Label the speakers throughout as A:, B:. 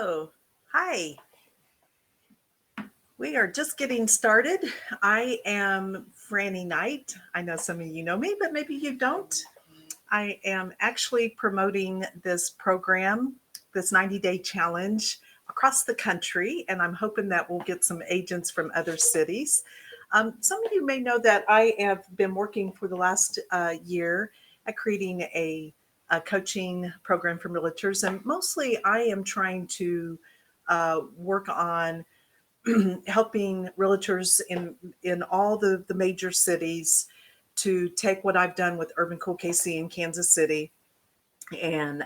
A: Hello. Hi. We are just getting started. I am Franny Knight. I know some of you know me, but maybe you don't. I am actually promoting this program, this 90-day challenge across the country, and I'm hoping that we'll get some agents from other cities. Some of you may know that I have been working for the last year at creating a coaching program for realtors, and mostly I am trying to work on helping realtors in all the major cities to take what I've done with Urban Cool KC in Kansas City and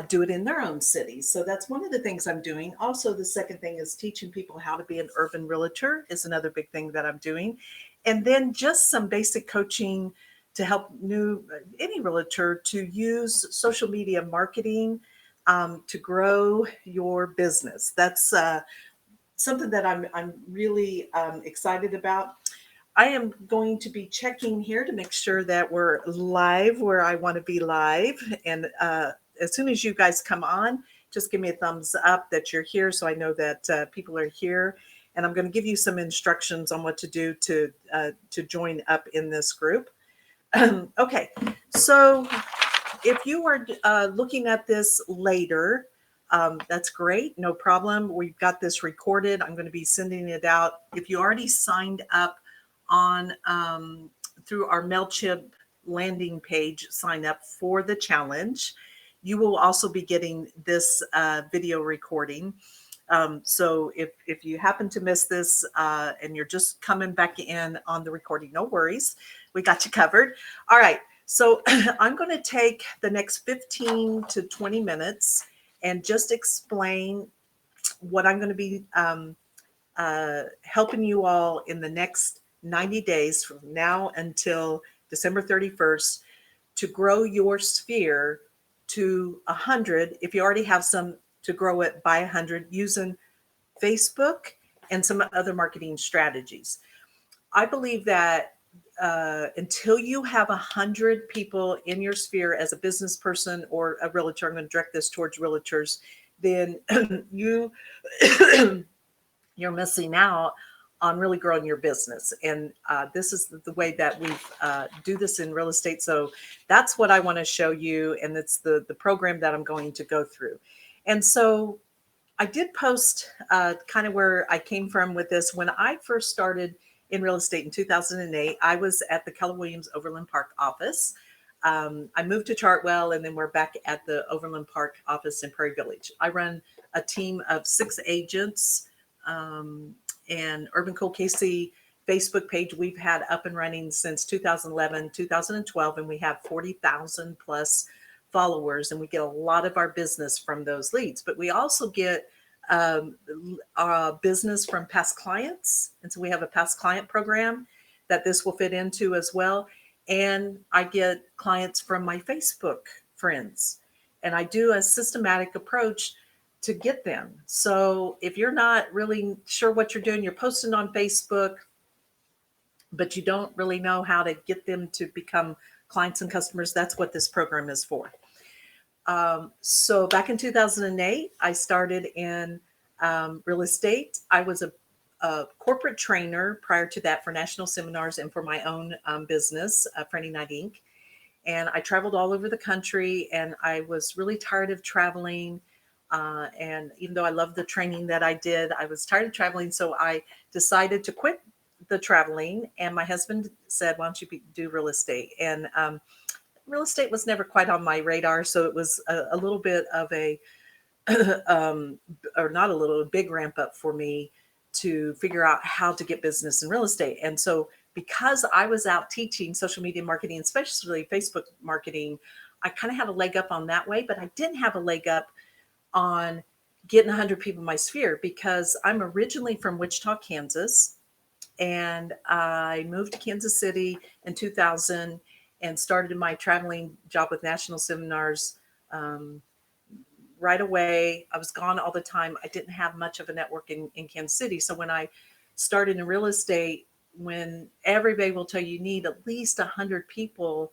A: do it in their own cities. So that's one of the things I'm doing. Also, the second thing is teaching people how to be an urban realtor is another big thing that I'm doing. And then just some basic coaching to help any realtor to use social media marketing to grow your business. That's something that I'm really excited about. I am going to be checking here to make sure that we're live where I want to be live. And as soon as you guys come on, just give me a thumbs up that you're here so I know that people are here. And I'm going to give you some instructions on what to do to join up in this group. Okay, so if you are looking at this later, that's great, no problem. We've got this recorded. I'm going to be sending it out. If you already signed up on through our MailChimp landing page, sign up for the challenge, you will also be getting this video recording. So if you happen to miss this and you're just coming back in on the recording, no worries. We got you covered. All right. So I'm going to take the next 15 to 20 minutes and just explain what I'm going to be helping you all in the next 90 days from now until December 31st to grow your sphere to 100. If you already have some, to grow it by 100 using Facebook and some other marketing strategies. I believe that until you have 100 people in your sphere as a business person or a realtor, I'm going to direct this towards realtors, then you're missing out on really growing your business. And this is the way that we do this in real estate. So that's what I want to show you. And it's the program that I'm going to go through. And so I did post kind of where I came from with this. When I first started in real estate in 2008, I was at the Keller Williams Overland Park office. I moved to Chartwell, and then we're back at the Overland Park office in Prairie Village. I run a team of 6 agents, and Urban Cool KC Facebook page we've had up and running since 2011, 2012, and we have 40,000 plus followers, and we get a lot of our business from those leads. But we also get business from past clients, and so we have a past client program that this will fit into as well. And I get clients from my Facebook friends, and I do a systematic approach to get them. So if you're not really sure what you're doing, you're posting on Facebook, but you don't really know how to get them to become clients and customers, that's what this program is for. So back in 2008, I started in real estate. I was a corporate trainer prior to that for national seminars and for my own business, Franny Knight Inc. And I traveled all over the country, and I was really tired of traveling. And even though I loved the training that I did, I was tired of traveling. So I decided to quit the traveling. And my husband said, "Why don't you do real estate?" And real estate was never quite on my radar. So it was a little bit of a, or not a little, a big ramp up for me to figure out how to get business in real estate. And so because I was out teaching social media marketing, especially Facebook marketing, I kind of had a leg up on that way, but I didn't have a leg up on getting 100 people in my sphere because I'm originally from Wichita, Kansas. And I moved to Kansas City in 2000 and started my traveling job with national seminars right away. I was gone all the time. I didn't have much of a network in Kansas City. So when I started in real estate, when everybody will tell you need at least 100 people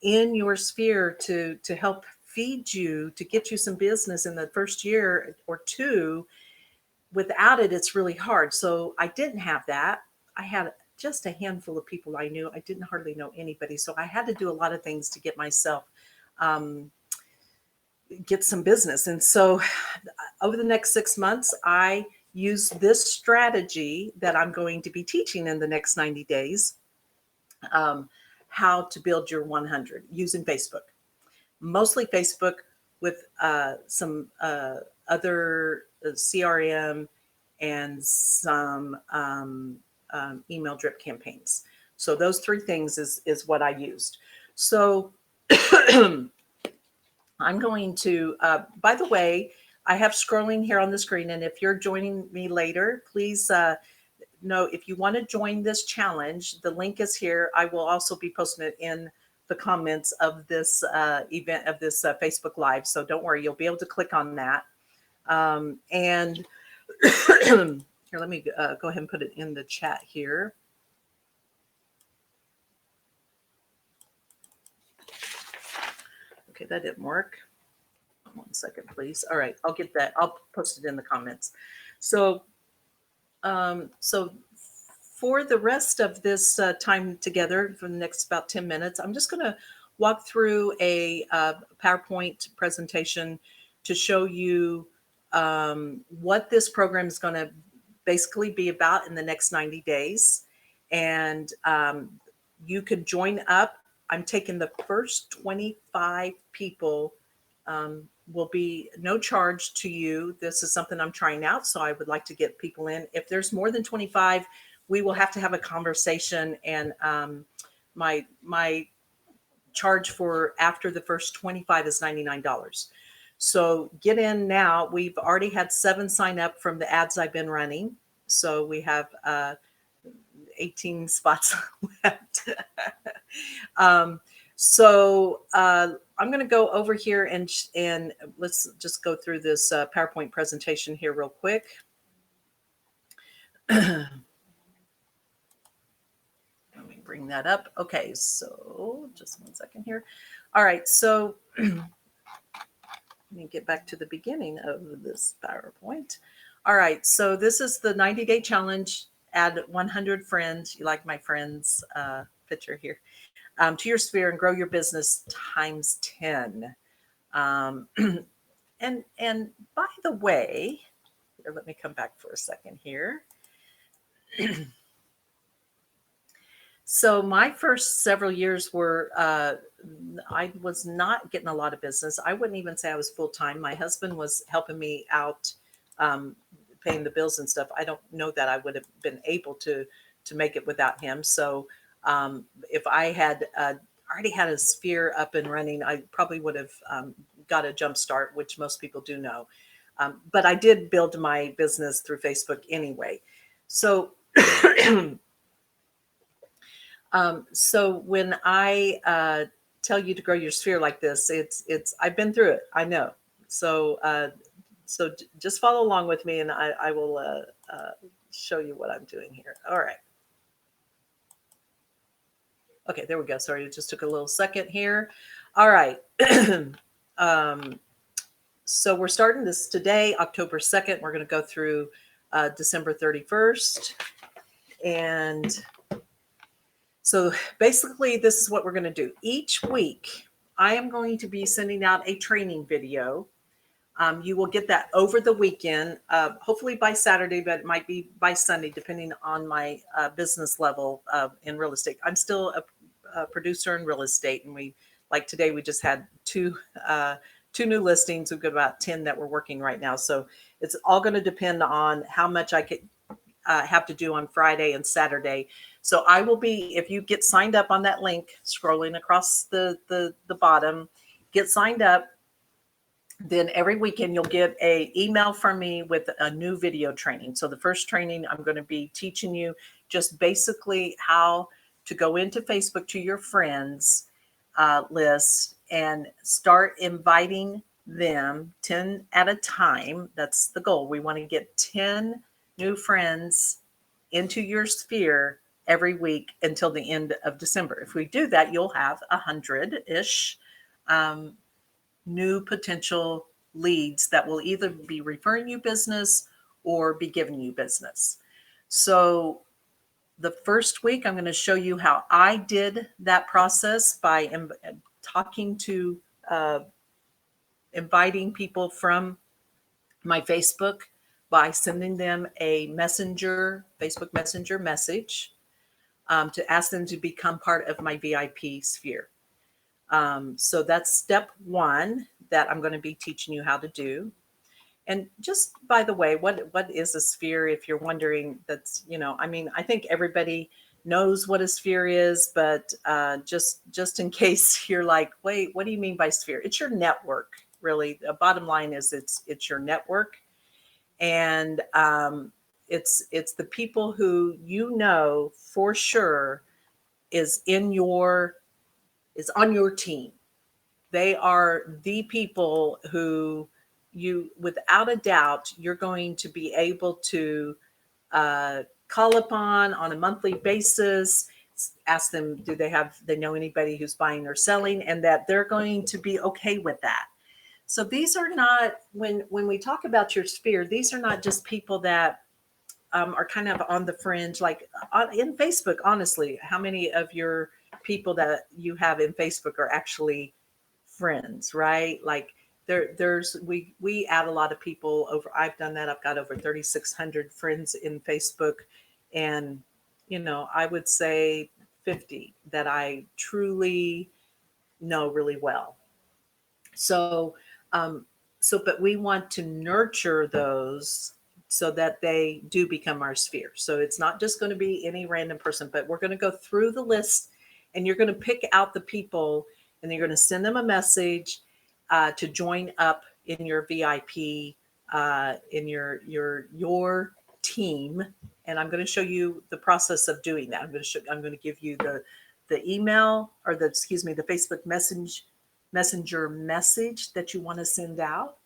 A: in your sphere to help feed you to get you some business in the first year or two. Without it, it's really hard. So I didn't have that. I had just a handful of people I knew. I didn't hardly know anybody. So I had to do a lot of things to get myself um, get some business. And so over the next 6 months, I use this strategy that I'm going to be teaching in the next 90 days, how to build your 100 using Facebook, mostly Facebook with some other CRM and some email drip campaigns. So those three things is what I used. So I'm going to, by the way, I have scrolling here on the screen. And if you're joining me later, please know if you want to join this challenge, the link is here. I will also be posting it in the comments of this event, of this Facebook Live. So don't worry, you'll be able to click on that. And here, let me go ahead and put it in the chat here. Okay, that didn't work. 1 second, please. All right, I'll get that. I'll post it in the comments. So, so for the rest of this time together, for the next about 10 minutes, I'm just going to walk through a PowerPoint presentation to show you what this program is going to basically be about in the next 90 days. And you could join up. I'm taking the first 25 people, will be no charge to you. This is something I'm trying out, so I would like to get people in. If there's more than 25, we will have to have a conversation, and my charge for after the first 25 is $99. So get in now. We've already had 7 sign up from the ads I've been running. So we have 18 spots left. So I'm going to go over here and let's just go through this PowerPoint presentation here real quick. Let me bring that up. Okay, so just 1 second here. All right, so let me get back to the beginning of this PowerPoint. All right, so this is the 90-day challenge. Add 100 friends. You like my friends picture here. To your sphere and grow your business times 10. And by the way, here, let me come back for a second here. So my first several years were, I was not getting a lot of business. I wouldn't even say I was full-time. My husband was helping me out, paying the bills and stuff. I don't know that I would have been able to make it without him. So if I had already had a sphere up and running, I probably would have got a jump start, which most people do know. But I did build my business through Facebook anyway. So, so when I tell you to grow your sphere like this, it's I've been through it. I know. So so just follow along with me, and I will show you what I'm doing here. All right. Okay, there we go. Sorry, it just took a little second here. All right. So we're starting this today, October 2nd. We're going to go through December 31st. And so basically, this is what we're going to do. Each week, I am going to be sending out a training video. You will get that over the weekend, hopefully by Saturday, but it might be by Sunday, depending on my business level in real estate. I'm still a producer in real estate, and like today we just had two new listings. We've got about 10 that we're working right now. So it's all going to depend on how much I could have to do on Friday and Saturday. So I will be, if you get signed up on that link, scrolling across the bottom, get signed up. Then every weekend you'll get an email from me with a new video training. So the first training, I'm going to be teaching you just basically how to go into Facebook to your friends list and start inviting them 10 at a time. That's the goal. We want to get 10 new friends into your sphere every week until the end of December. If we do that, you'll have 100-ish new potential leads that will either be referring you business or be giving you business. So the first week, I'm going to show you how I did that process by talking to, inviting people from my Facebook by sending them a Facebook Messenger message to ask them to become part of my VIP sphere. So that's step one that I'm going to be teaching you how to do. And just by the way, what is a sphere? If you're wondering, that's, I mean, I think everybody knows what a sphere is, but just in case you're like, wait, what do you mean by sphere? It's your network, really. The bottom line is it's your network, and it's the people who for sure is on your team. They are the people who without a doubt, you're going to be able to call upon on a monthly basis, ask them, do they know anybody who's buying or selling, and that they're going to be okay with that. So these are not, when we talk about your sphere, these are not just people that are kind of on the fringe, like in Facebook. Honestly, how many of your people that you have in Facebook are actually friends, right? Like we add a lot of people over. I've done that. I've got over 3,600 friends in Facebook, and I would say 50 that I truly know really well. So, but we want to nurture those so that they do become our sphere. So it's not just going to be any random person, but we're going to go through the list, and you're going to pick out the people, and you're going to send them a message to join up in your VIP, in your team. And I'm going to show you the process of doing that. I'm going to give you the email, or the Facebook Messenger message that you want to send out,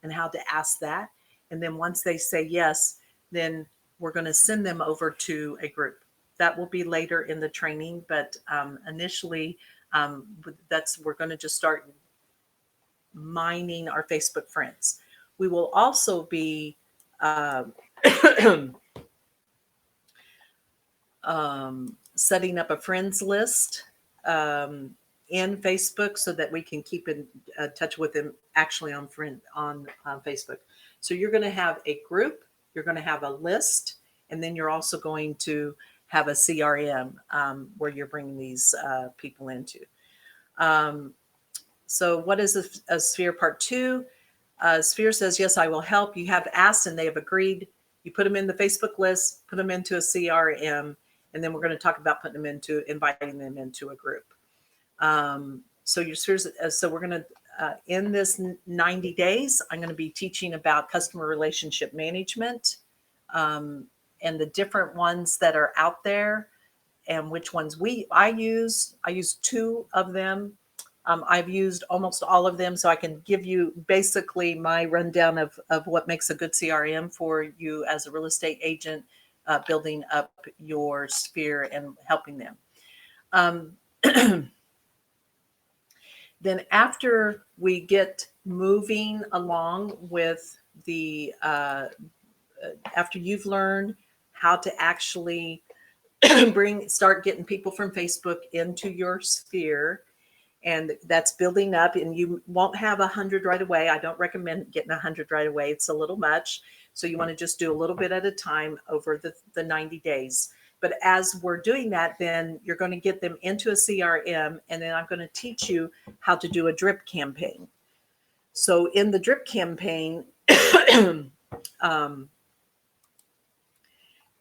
A: and how to ask that. And then once they say yes, then we're going to send them over to a group. That will be later in the training, but initially, we're going to just start mining our Facebook friends. We will also be setting up a friends list in Facebook so that we can keep in touch with them actually on Facebook. So you're going to have a group, you're going to have a list, and then you're also going to have a CRM where you're bringing these people into. So what is a sphere part 2? Sphere says, yes, I will help. You have asked and they have agreed. You put them in the Facebook list, put them into a CRM, and then we're going to talk about inviting them into a group. So your spheres, so we're going to, in this 90 days, I'm going to be teaching about customer relationship management, and the different ones that are out there, and which ones I use 2 of them. I've used almost all of them, so I can give you basically my rundown of what makes a good CRM for you as a real estate agent, building up your sphere and helping them. Then after we get moving along with after you've learned how to actually start getting people from Facebook into your sphere, and that's building up, and you won't have 100 right away. I don't recommend getting 100 right away. It's a little much. So you want to just do a little bit at a time over the 90 days. But as we're doing that, then you're going to get them into a CRM, and then I'm going to teach you how to do a drip campaign. So in the drip campaign,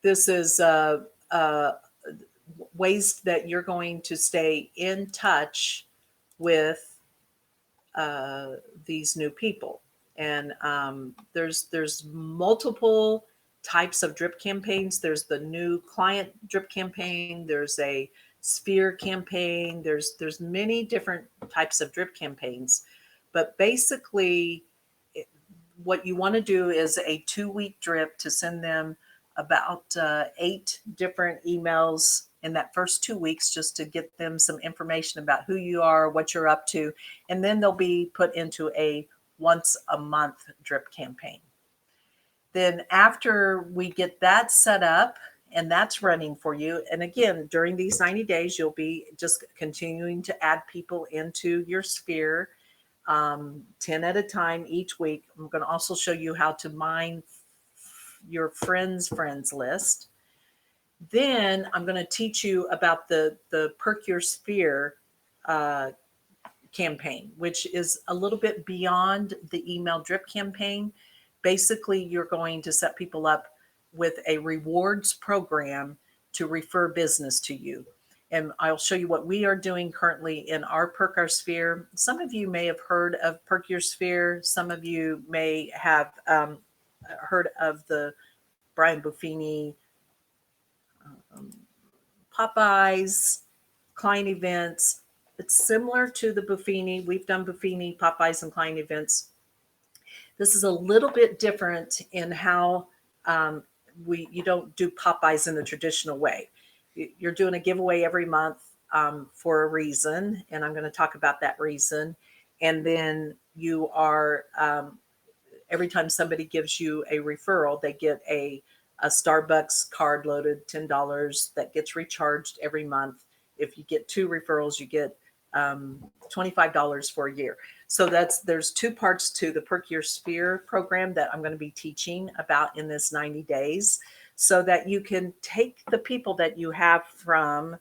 A: this is ways that you're going to stay in touch with these new people. And there's multiple types of drip campaigns. There's the new client drip campaign. There's a sphere campaign. There's many different types of drip campaigns. But basically, what you want to do is a 2-week drip to send them about 8 different emails in that first 2 weeks just to get them some information about who you are, what you're up to, and then they'll be put into a once a month drip campaign. Then after we get that set up and that's running for you, and again, during these 90 days, you'll be just continuing to add people into your sphere, 10 at a time each week. I'm going to also show you how to mine your friends list. Then I'm going to teach you about the Perk Your Sphere campaign, which is a little bit beyond the email drip campaign. Basically, you're going to set people up with a rewards program to refer business to you. And I'll show you what we are doing currently in our Perk Our Sphere. Some of you may have heard of Perk Your Sphere. Some of you may have heard of the Brian Buffini Popeyes client events. It's similar to the Buffini. We've done Buffini, Popeyes, and client events. This is a little bit different in how you don't do Popeyes in the traditional way. You're doing a giveaway every month for a reason, and I'm going to talk about that reason. And then you are, every time somebody gives you a referral, they get a Starbucks card loaded $10 that gets recharged every month. If you get 2 referrals, you get $25 for a year. So there's 2 parts to the Perk Your Sphere program that I'm going to be teaching about in this 90 days, so that you can take the people that you have from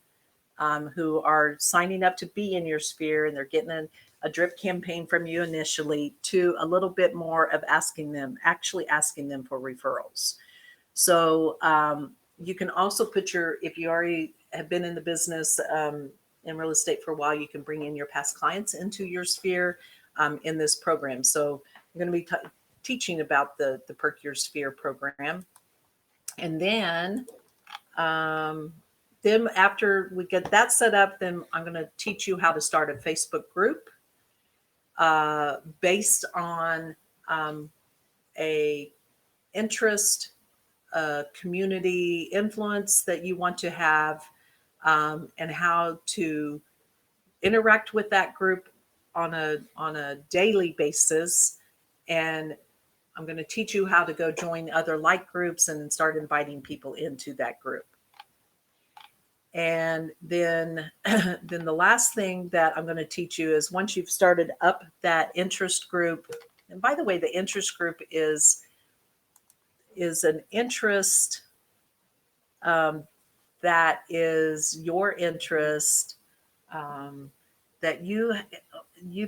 A: who are signing up to be in your sphere, and they're getting a drip campaign from you initially, to a little bit more of actually asking them for referrals. So you can also put if you already have been in the business in real estate for a while, you can bring in your past clients into your sphere in this program. So I'm going to be teaching about the Perk Your Sphere program. And then after we get that set up, then I'm going to teach you how to start a Facebook group based on a interest, community influence that you want to have, and how to interact with that group on a daily basis. And I'm going to teach you how to go join other like groups and start inviting people into that group. And then the last thing that I'm going to teach you is, once you've started up that interest group, and by the way, the interest group is an interest that is your interest, that you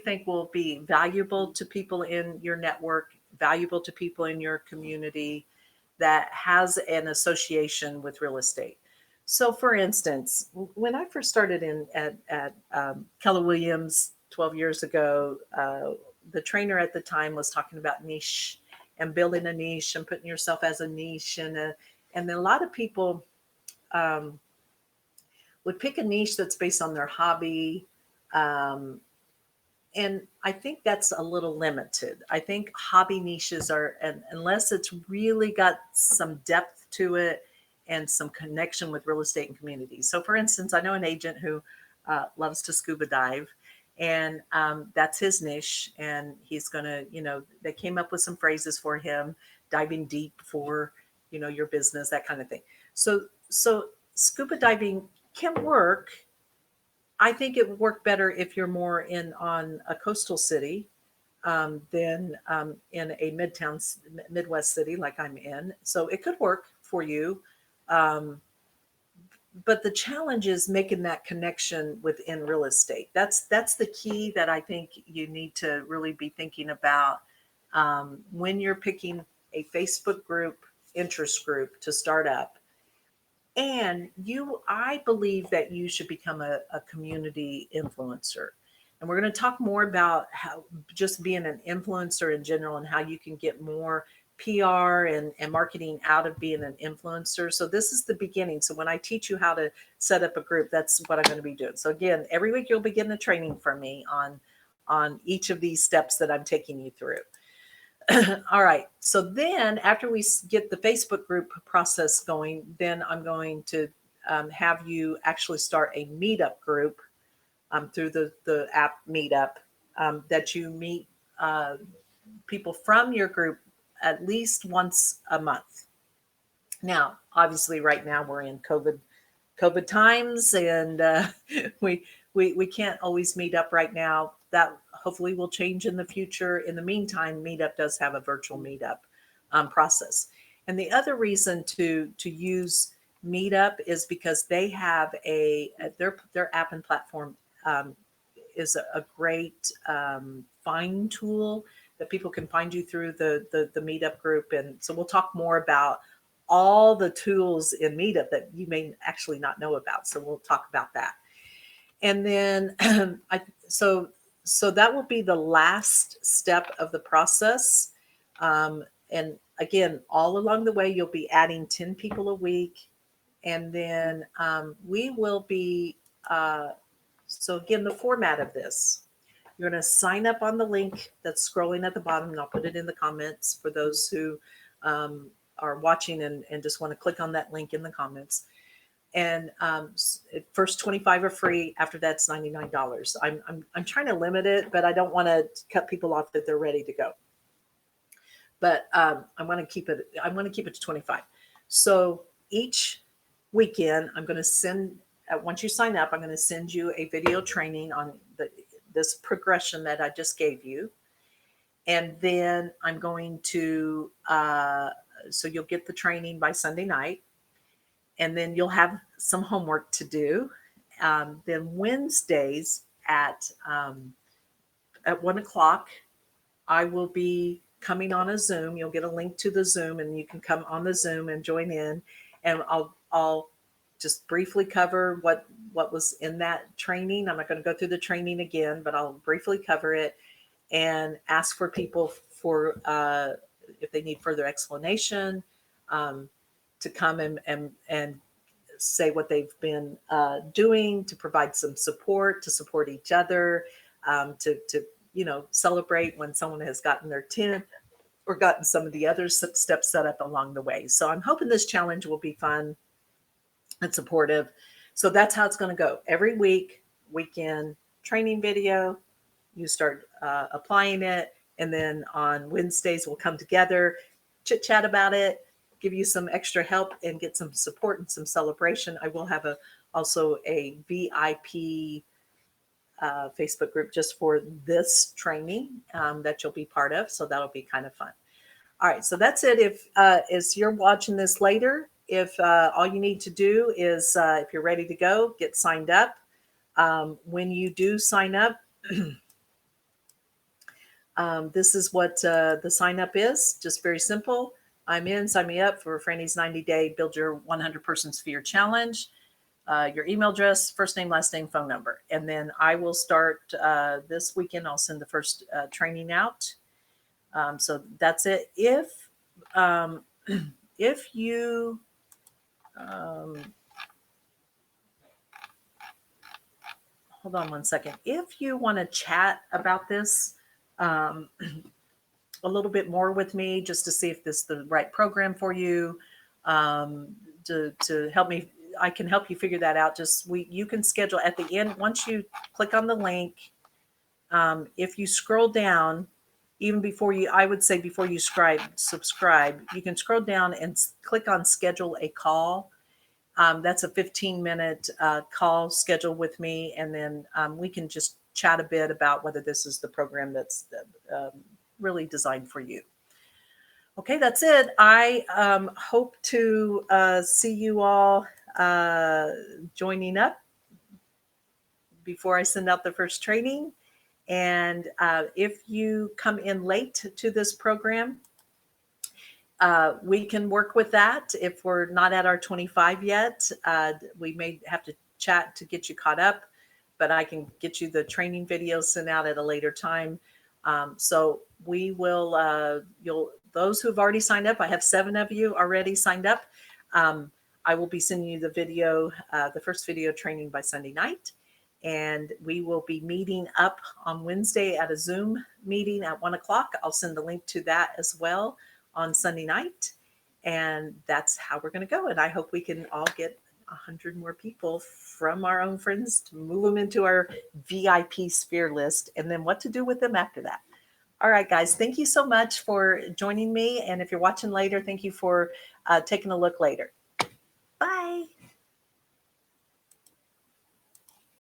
A: think will be valuable to people in your network, valuable to people in your community, that has an association with real estate. So for instance, when I first started at Keller Williams 12 years ago, the trainer at the time was talking about niche and building a niche and putting yourself as a niche. And then a lot of people would pick a niche that's based on their hobby. And I think that's a little limited. I think hobby niches are, unless it's really got some depth to it and some connection with real estate and community. So for instance, I know an agent who loves to scuba dive, and that's his niche. And he's going to, they came up with some phrases for him: diving deep for, your business, that kind of thing. So scuba diving can work. I think it would work better if you're more on a coastal city than in a Midwest city like I'm in. So it could work for you. But the challenge is making that connection within real estate. That's the key that I think you need to really be thinking about when you're picking a Facebook group, interest group to start up. And I believe that you should become a community influencer. And we're going to talk more about how just being an influencer in general, and how you can get more PR and marketing out of being an influencer. So this is the beginning. So when I teach you how to set up a group, that's what I'm going to be doing. So again, every week you'll be getting a training from me on each of these steps that I'm taking you through. All right. So then after we get the Facebook group process going, then I'm going to have you actually start a meetup group through the app Meetup, that you meet people from your group at least once a month. Now, obviously, right now we're in COVID times, and we can't always meet up right now. That hopefully will change in the future. In the meantime, Meetup does have a virtual meetup process. And the other reason to use Meetup is because they have their app and platform is a great find tool that people can find you through the Meetup group. And so we'll talk more about all the tools in Meetup that you may actually not know about. So we'll talk about that. And then so that will be the last step of the process. And again, all along the way, you'll be adding 10 people a week. And then we will be, so again, the format of this, you're going to sign up on the link that's scrolling at the bottom, and I'll put it in the comments for those who are watching and just want to click on that link in the comments. And first 25 are free. After that's $99. I'm trying to limit it, but I don't want to cut people off that they're ready to go. But I want to keep it to 25. So each weekend, I'm going to send. Once you sign up, I'm going to send you a video training on this progression that I just gave you, and then I'm going to. So you'll get the training by Sunday night, and then you'll have some homework to do. Then Wednesdays at 1:00, I will be coming on a Zoom. You'll get a link to the Zoom, and you can come on the Zoom and join in. And I'll just briefly cover what was in that training. I'm not going to go through the training again, but I'll briefly cover it and ask for people for if they need further explanation, to come and say what they've been doing, to provide some support, to support each other, to celebrate when someone has gotten their 10 or gotten some of the other steps set up along the way. So I'm hoping this challenge will be fun and supportive. So that's how it's going to go. Every weekend training video, you start applying it. And then on Wednesdays, we'll come together, chit chat about it, give you some extra help and get some support and some celebration. I will have also a VIP Facebook group just for this training that you'll be part of. So that'll be kind of fun. All right, so that's it. If as you're watching this later, if all you need to do is, if you're ready to go, get signed up. When you do sign up, this is what the sign up is. Just very simple. I'm in, sign me up for Franny's 90-day Build Your 100-Person Sphere Challenge. Your email address, first name, last name, phone number. And then I will start this weekend. I'll send the first training out. So that's it. If you hold on one second. If you want to chat about this a little bit more with me, just to see if this is the right program for you, to help me, I can help you figure that out. You can schedule at the end. Once you click on the link, if you scroll down, even before I would say before you subscribe, you can scroll down and click on schedule a call. That's a 15-minute call schedule with me. And then we can just chat a bit about whether this is the program that's really designed for you. Okay, that's it. I hope to see you all joining up before I send out the first training. And if you come in late to this program, we can work with that. If we're not at our 25 yet, we may have to chat to get you caught up, but I can get you the training videos sent out at a later time. So we will, those who've already signed up, I have 7 of you already signed up. I will be sending you the video, the first video training by Sunday night. And we will be meeting up on Wednesday at a Zoom meeting at 1:00. I'll send the link to that as well on Sunday night. And that's how we're going to go. And I hope we can all get 100 more people from our own friends to move them into our VIP sphere list, and then what to do with them after that. All right, guys, thank you so much for joining me. And if you're watching later, thank you for taking a look later. Bye.